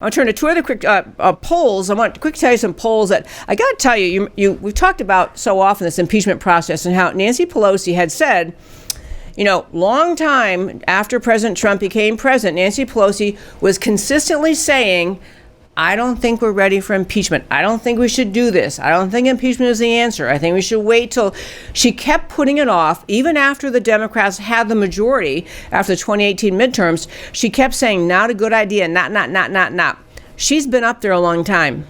I'll turn to two other quick polls. I want to quickly tell you some polls that I got to tell you, we've talked about so often this impeachment process and how Nancy Pelosi had said, long time after President Trump became president, Nancy Pelosi was consistently saying, I don't think we're ready for impeachment. I don't think we should do this. I don't think impeachment is the answer. I think we should wait till. She kept putting it off, even after the Democrats had the majority after the 2018 midterms. She kept saying, not a good idea, not. She's been up there a long time.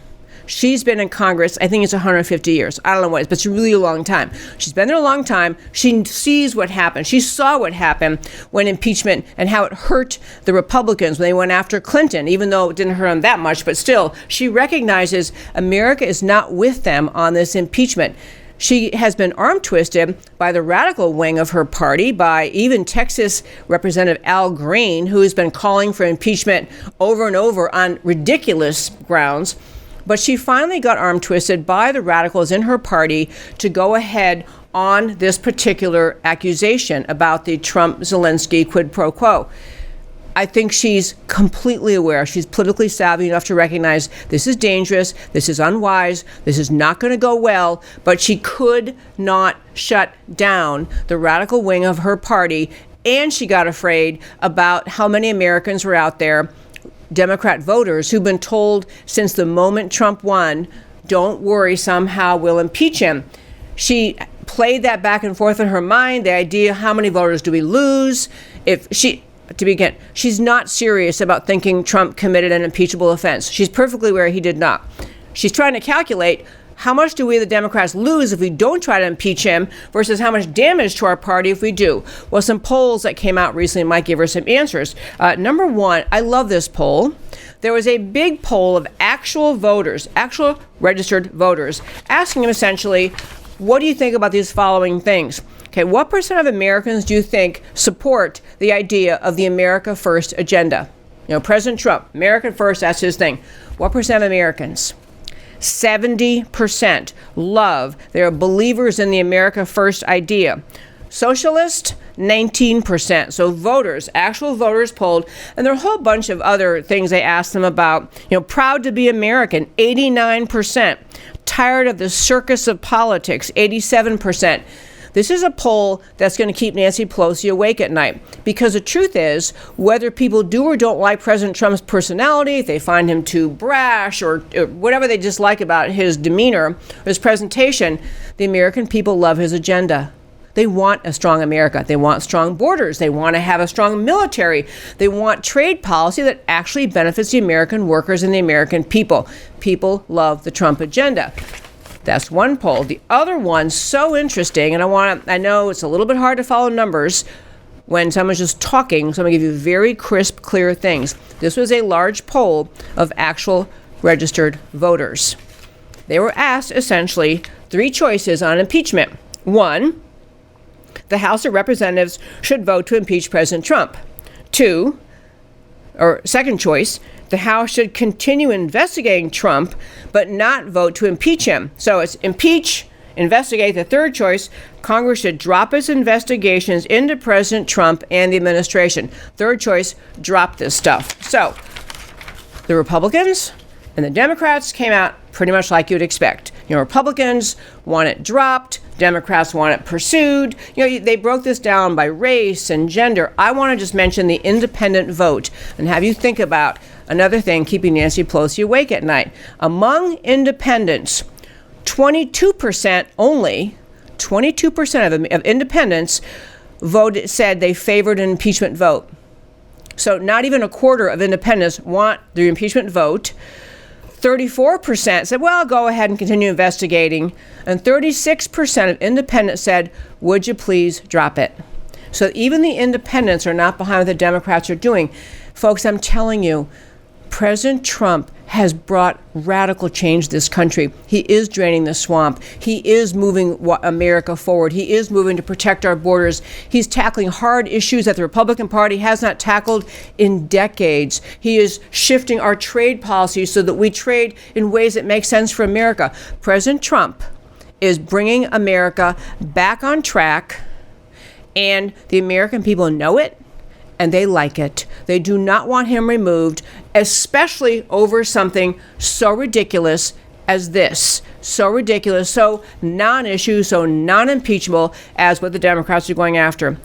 She's been in Congress, I think it's 150 years. I don't know what it is, but it's really a long time. She's been there a long time. She sees what happened. She saw what happened when impeachment and how it hurt the Republicans when they went after Clinton, even though it didn't hurt them that much. But still, she recognizes America is not with them on this impeachment. She has been arm twisted by the radical wing of her party, by even Texas Representative Al Green, who has been calling for impeachment over and over on ridiculous grounds. But she finally got arm twisted by the radicals in her party to go ahead on this particular accusation about the Trump-Zelensky quid pro quo. I think she's completely aware. She's politically savvy enough to recognize this is dangerous, this is unwise, this is not going to go well, but she could not shut down the radical wing of her party, and she got afraid about how many Americans were out there, Democrat voters, who've been told since the moment Trump won, don't worry, somehow we'll impeach him. She played that back and forth in her mind, the idea, how many voters do we lose? She's not serious about thinking Trump committed an impeachable offense. She's perfectly aware he did not. She's trying to calculate how much do we, the Democrats, lose if we don't try to impeach him versus how much damage to our party if we do. Well, some polls that came out recently might give her some answers. Number one, I love this poll. There was a big poll of actual voters, actual registered voters, asking them essentially, what do you think about these following things? Okay, what percent of Americans do you think support the idea of the America First agenda? President Trump, America First, that's his thing. What percent of Americans? 70% love. They're believers in the America First idea. Socialist, 19%. So voters, actual voters polled, and there are a whole bunch of other things they asked them about. Proud to be American, 89%. Tired of the circus of politics, 87%. This is a poll that's going to keep Nancy Pelosi awake at night, because the truth is, whether people do or don't like President Trump's personality, if they find him too brash or whatever they dislike about his demeanor, his presentation, the American people love his agenda. They want a strong America. They want strong borders. They want to have a strong military. They want trade policy that actually benefits the American workers and the American people. People love the Trump agenda. That's one poll. The other one, so interesting, and I know it's a little bit hard to follow numbers when someone's just talking, so I'm going to give you very crisp, clear things. This was a large poll of actual registered voters. They were asked essentially three choices on impeachment. One, the House of Representatives should vote to impeach President Trump. Two, or second choice, the House should continue investigating Trump, but not vote to impeach him. So it's impeach, investigate. The third choice, Congress should drop its investigations into President Trump and the administration. Third choice, drop this stuff. So the Republicans and the Democrats came out pretty much like you'd expect. Republicans want it dropped. Democrats want it pursued. They broke this down by race and gender. I want to just mention the independent vote and have you think about another thing keeping Nancy Pelosi awake at night. Among independents, 22% only, 22% of independents said they favored an impeachment vote. So not even a quarter of independents want the impeachment vote. 34% said, well, go ahead and continue investigating. And 36% of independents said, would you please drop it? So even the independents are not behind what the Democrats are doing. Folks, I'm telling you, President Trump has brought radical change to this country. He is draining the swamp. He is moving America forward. He is moving to protect our borders. He's tackling hard issues that the Republican Party has not tackled in decades. He is shifting our trade policy so that we trade in ways that make sense for America. President Trump is bringing America back on track, and the American people know it. And they like it. They do not want him removed. especially over something so ridiculous as this. So ridiculous, so non-issue, so non-impeachable as what the Democrats are going after.